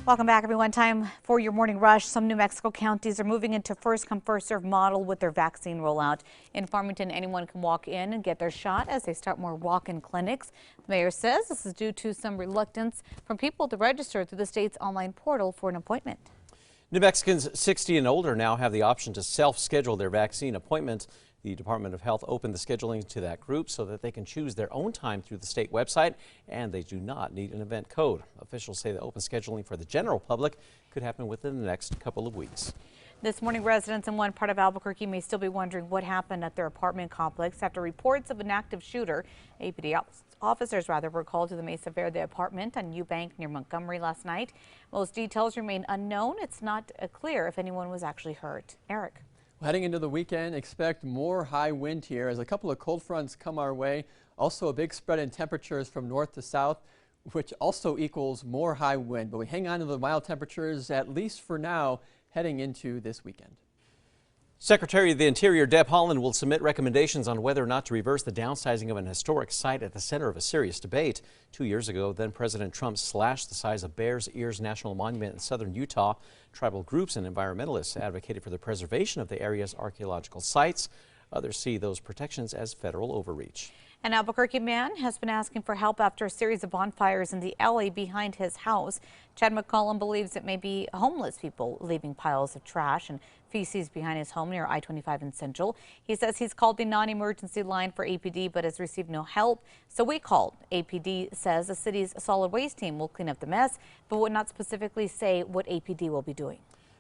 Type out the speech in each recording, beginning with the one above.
Welcome back, everyone. Time for your morning rush. Some New Mexico counties are moving into first-come, first-served model with their vaccine rollout. In Farmington, anyone can walk in and get their shot as they start more walk-in clinics. The mayor says this is due to some reluctance from people to register through the state's online portal for an appointment. New Mexicans 60 and older now have the option to self-schedule their vaccine appointment. The Department of Health opened the scheduling to that group so that they can choose their own time through the state website, and they do not need an event code. Officials say the open scheduling for the general public could happen within the next couple of weeks. This morning, residents in one part of Albuquerque may still be wondering what happened at their apartment complex after reports of an active shooter. APD officers were called to the Mesa Verde apartment on Eubank near Montgomery last night. Most details remain unknown. It's not clear if anyone was actually hurt. Eric. Heading into the weekend, expect more high wind here as a couple of cold fronts come our way. Also a big spread in temperatures from north to south, which also equals more high wind. But we hang on to the mild temperatures, at least for now, heading into this weekend. Secretary of the Interior Deb Haaland will submit recommendations on whether or not to reverse the downsizing of an historic site at the center of a serious debate. 2 years ago, then President Trump slashed the size of Bears Ears National Monument in southern Utah. Tribal groups and environmentalists advocated for the preservation of the area's archaeological sites. Others see those protections as federal overreach. An Albuquerque man has been asking for help after a series of bonfires in the alley behind his house. Chad McCollum believes it may be homeless people leaving piles of trash and feces behind his home near I-25 in Central. He says he's called the non-emergency line for APD but has received no help. So we called. APD says the city's solid waste team will clean up the mess, but would not specifically say what APD will be doing.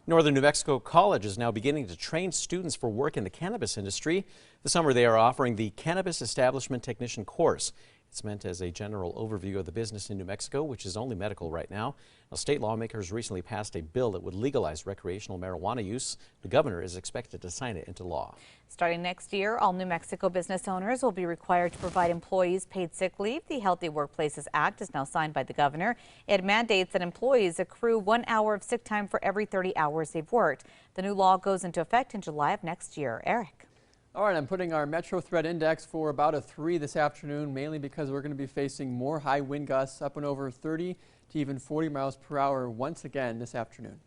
Northern New Mexico College is now beginning to train students for work in the cannabis industry. This summer they are offering the Cannabis Establishment Technician course. It's meant as a general overview of the business in New Mexico, which is only medical right now. State lawmakers recently passed a bill that would legalize recreational marijuana use. The governor is expected to sign it into law. Starting next year, all New Mexico business owners will be required to provide employees paid sick leave. The Healthy Workplaces Act is now signed by the governor. It mandates that employees accrue 1 hour of sick time for every 30 hours they've worked. The new law goes into effect in July of next year. Eric. All right, I'm putting our Metro Threat Index for about a 3 this afternoon, mainly because we're going to be facing more high wind gusts up and over 30 to even 40 miles per hour once again this afternoon.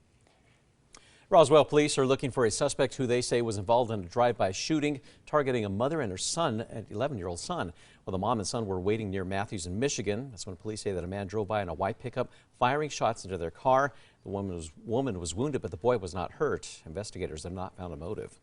Roswell police are looking for a suspect who they say was involved in a drive-by shooting targeting a mother and her son, an 11-year-old son. Well, the mom and son were waiting near Matthews in Michigan. That's when police say that a man drove by in a white pickup, firing shots into their car. The woman was wounded, but the boy was not hurt. Investigators have not found a motive.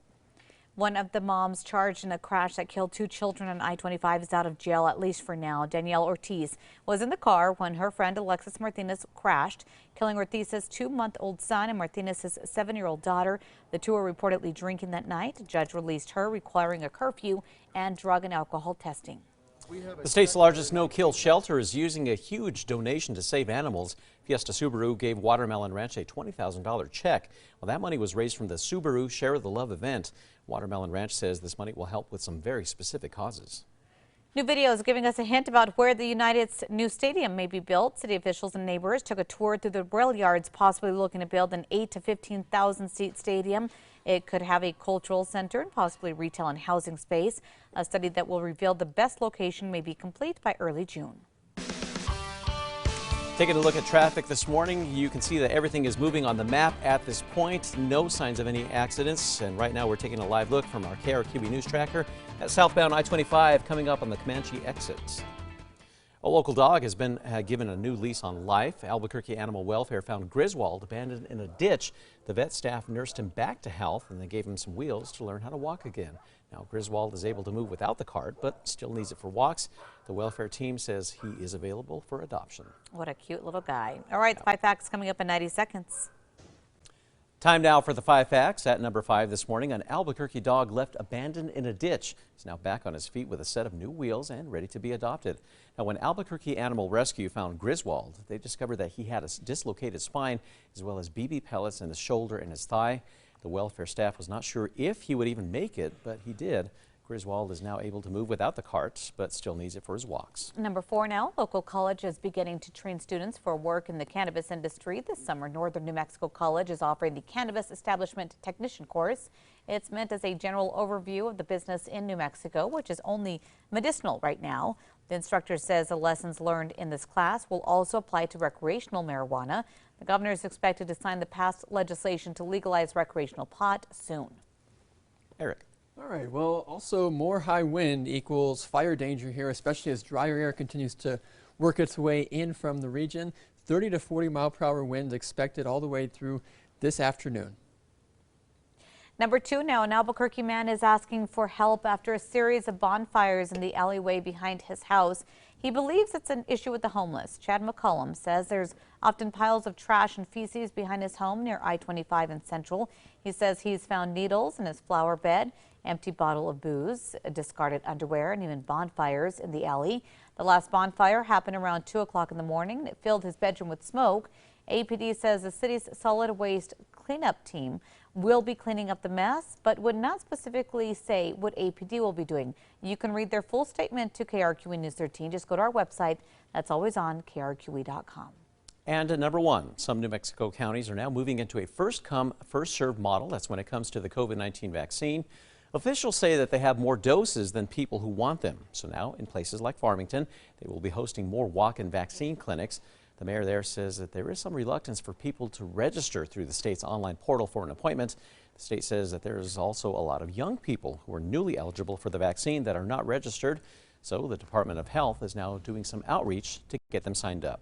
One of the moms charged in a crash that killed 2 children on I-25 is out of jail, at least for now. Danielle Ortiz was in the car when her friend Alexis Martinez crashed, killing Ortiz's 2-month-old son and Martinez's 7-year-old daughter. The two were reportedly drinking that night. A judge released her, requiring a curfew and drug and alcohol testing. The state's largest no-kill shelter is using a huge donation to save animals. Fiesta Subaru gave Watermelon Ranch a $20,000 check. Well, that money was raised from the Subaru Share the Love event. Watermelon Ranch says this money will help with some very specific causes. New video is giving us a hint about where the United's new stadium may be built. City officials and neighbors took a tour through the rail yards, possibly looking to build an 8,000 to 15,000 seat stadium. It could have a cultural center and possibly retail and housing space. A study that will reveal the best location may be complete by early June. Taking a look at traffic this morning, you can see that everything is moving on the map at this point. No signs of any accidents. And right now we're taking a live look from our KRQE News tracker at southbound I-25 coming up on the Comanche exit. A local dog has been given a new lease on life. Albuquerque Animal Welfare found Griswold abandoned in a ditch. The vet staff nursed him back to health and they gave him some wheels to learn how to walk again. Now Griswold is able to move without the cart, but still needs it for walks. The welfare team says he is available for adoption. What a cute little guy. All right, the 5 facts coming up in 90 seconds. Time now for the 5 facts. At number 5 this morning, an Albuquerque dog left abandoned in a ditch is now back on his feet with a set of new wheels and ready to be adopted. Now, when Albuquerque Animal Rescue found Griswold, they discovered that he had a dislocated spine as well as BB pellets in his shoulder and his thigh. The welfare staff was not sure if he would even make it, but he did. Griswold is now able to move without the cart, but still needs it for his walks. Number 4 now, local college is beginning to train students for work in the cannabis industry. This summer, Northern New Mexico College is offering the Cannabis Establishment Technician course. It's meant as a general overview of the business in New Mexico, which is only medicinal right now. The instructor says the lessons learned in this class will also apply to recreational marijuana. The governor is expected to sign the passed legislation to legalize recreational pot soon. Eric. All right, well, also more high wind equals fire danger here, especially as drier air continues to work its way in from the region. 30 to 40 mile per hour winds expected all the way through this afternoon. Number 2 now, an Albuquerque man is asking for help after a series of bonfires in the alleyway behind his house. He believes it's an issue with the homeless. Chad McCollum says there's often piles of trash and feces behind his home near I-25 in Central. He says he's found needles in his flower bed, empty bottle of booze, discarded underwear, and even bonfires in the alley. The last bonfire happened around 2 o'clock in the morning. It filled his bedroom with smoke. APD says the city's solid waste cleanup team will be cleaning up the mess, but would not specifically say what APD will be doing. You can read their full statement to KRQE News 13. Just go to our website. That's always on krqe.com. And at number 1, some New Mexico counties are now moving into a first-come, first-served model. That's when it comes to the COVID-19 vaccine. Officials say that they have more doses than people who want them. So now, in places like Farmington, they will be hosting more walk-in vaccine clinics. The mayor there says that there is some reluctance for people to register through the state's online portal for an appointment. The state says that there is also a lot of young people who are newly eligible for the vaccine that are not registered. So the Department of Health is now doing some outreach to get them signed up.